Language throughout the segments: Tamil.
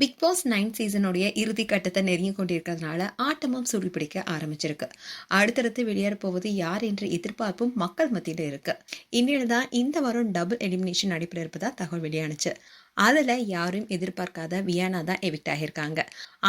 பிக் பாஸ் 9 சீசனுடைய இறுதி கட்டத்தை நெருங்கி கொண்டிருக்கிறதுனால ஆட்டமும் சூடுபிடிக்க ஆரம்பிச்சிருக்கு. அடுத்தடுத்து வெளியேற போவது யார் என்ற எதிர்பார்ப்பும் மக்கள் மத்தியில இருக்கு. இந்நிலையில தான் இந்த வாரம் டபுள் எலிமினேஷன் நடைபெற இருப்பதா தகவல் வெளியானுச்சு. அதுல யாரும் எதிர்பார்க்காத வியானா தான் எவிக்ட் ஆகியிருக்காங்க.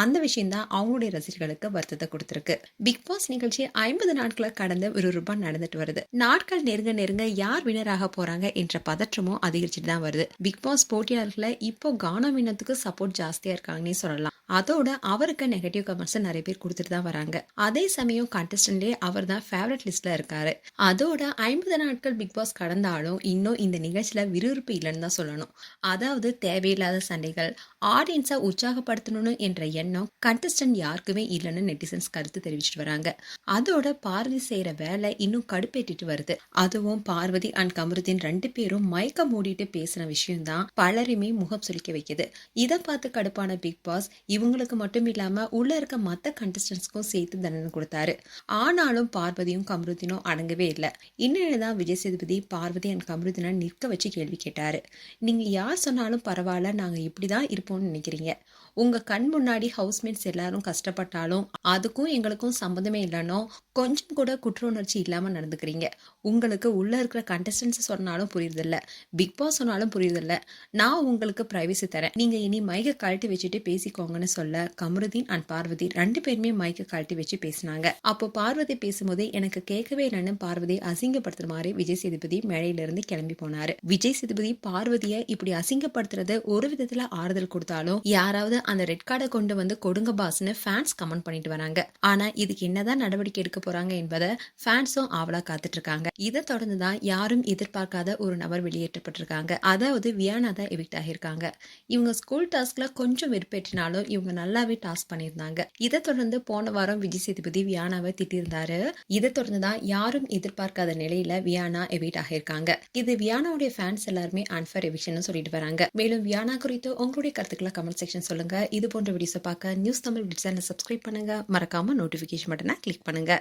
அந்த விஷயம் தான் அவங்களுடைய ரசிகர்களுக்கு வருத்தத்தை கொடுத்திருக்கு. பிக் பாஸ் நிகழ்ச்சி 50 நாட்களை கடந்து விறுவிறுப்பா நடந்துட்டு வருது. நாட்கள் நெருங்க நெருங்க யார் வினராக போறாங்க என்ற பதற்றமும் அதிகரிச்சுட்டு தான் வருது. பிக் பாஸ் போட்டியாளர்களை இப்போ கானா வினத்துக்கு சப்போர்ட் ஜாஸ்தியா இருக்காங்கன்னே சொல்லலாம். அதோட அவருக்கு நெகட்டிவ் கமெண்ட்ஸ் நிறைய பேர் கொடுத்துட்டு தான் வராங்க. அதே சமயம் கண்டஸ்டன்ட்லயே அவர் தான் ஃபேவரட் லிஸ்ட்ல இருக்காரு. அதோட 50 நாட்கள் பிக் பாஸ் கடந்தாலும் இன்னும் இந்த நிகழ்ச்சியில விறுவிறுப்பு இல்லைன்னு தான் சொல்லணும். அதாவது தேவையில்லாத சண்டைகள், ஆடியன்ஸை உற்சாகப்படுத்தணும்னு என்ற எண்ணம் கண்டஸ்டன்ட் யாருக்குமே இல்லைன்னு நெட்டிசன்ஸ் கருத்து தெரிவிச்சிட்டு வராங்க. அதோட பார்வதி செய்யற வேலை இன்னும் கடுப்பேற்றிட்டு வருது. அதுவும் பார்வதி அண்ட் கமருதீன் 2 பேரும் மயக்க மூடிட்டு பேசின விஷயம் தான் பலருமே முகம் சுளிக்க வைக்குது. இதை பார்த்து கடுப்பான பிக் பாஸ் இவங்களுக்கு மட்டும் இல்லாம உள்ள இருக்க மற்ற கண்டஸ்டன்ஸ்க்கும் சேர்த்து தண்டனை கொடுத்தாரு. ஆனாலும் பார்வதியும் கமருதீனும் அடங்கவே இல்லை. இன்னும் விஜய் சேதுபதி பார்வதி அண்ட் கமருதீனை நிற்க வச்சு கேள்வி கேட்டாரு. நீங்க யார் சொன்னாலும் பரவாயில்ல, நாங்க இப்படிதான் இருப்போம்னு நினைக்கிறீங்க? உங்க கண் முன்னாடி ஹவுஸ்மேட்ஸ் எல்லாரும் கஷ்டப்பட்டாலும் அதுக்கும் எங்களுக்கும் சம்மந்தமே இல்லைனோ கொஞ்சம் கூட குற்ற உணர்ச்சி இல்லாம நடந்துக்கிறீங்க. உங்களுக்கு உள்ள இருக்கிற கண்டஸ்டன்ஸ் சொன்னாலும் புரியுதில்ல, பிக் பாஸ் சொன்னாலும் புரியுதில்ல. நான் உங்களுக்கு பிரைவசி தரேன், நீங்க இனி மைக்க கழட்டி வச்சுட்டு பேசிக்கோங்கன்னு சொல்ல கமருதீன் அண்ட் பார்வதி 2 பேருமே மைக்க கழட்டி வச்சு பேசினாங்க. அப்போ பார்வதி பேசும்போதே எனக்கு கேட்கவே இல்லைன்னு பார்வதி அசிங்கப்படுத்துற மாதிரி விஜய் சேதுபதி மேடையில இருந்து கிளம்பி போனாரு. விஜய் சேதுபதி பார்வதியை இப்படி அசிங்கப்படுத்துறது ஒரு விதத்துல ஆறுதல் கொடுத்தாலும் யாராவது அந்த ரெட் கார்டை கொண்டு வந்து கொடுங்க பாஸ்னு ஃபேன்ஸ் கமெண்ட் பண்ணிட்டு வராங்க. ஆனா இதுக்கு என்னதான் நடவடிக்கை எடுக்க போறாங்க என்பதை ஃபேன்ஸும் ஆவலா காத்துட்டு இருக்காங்க. இதை தொடர்ந்துதான் யாரும் எதிர்பார்க்காத ஒரு நபர் வெளியேற்றப்பட்டிருக்காங்க. அதாவது வியானா தான் எவிக்ட் ஆகியிருக்காங்க. இவங்க ஸ்கூல் டாஸ்க்ல கொஞ்சம் வெறுப்பேற்றினாலும் இவங்க நல்லாவே டாஸ்க் பண்ணியிருந்தாங்க. இதை தொடர்ந்து போன வாரம் விஜய் சேதுபதி வியானாவை திட்டிருந்தாரு. இதை தொடர்ந்துதான் யாரும் எதிர்பார்க்காத நிலையில வியானா எவிக்ட் ஆகியிருக்காங்க. இது வியானாவுடைய ஃபேன்ஸ் எல்லாருமே அன்ஃபேர் எவிக்ஷன் சொல்லிட்டு வராங்க. மேலும் வியானா குறித்து உங்களுடைய கருத்துக்களை கமெண்ட் செக்ஷன் சொல்லுங்க. இது போன்ற வீடியோஸை பார்க்க நியூஸ் தமிழ் சேனலை சப்ஸ்கிரைப் பண்ணுங்க. மறக்காம நோட்டிபிகேஷன் பட்டனை கிளிக் பண்ணுங்க.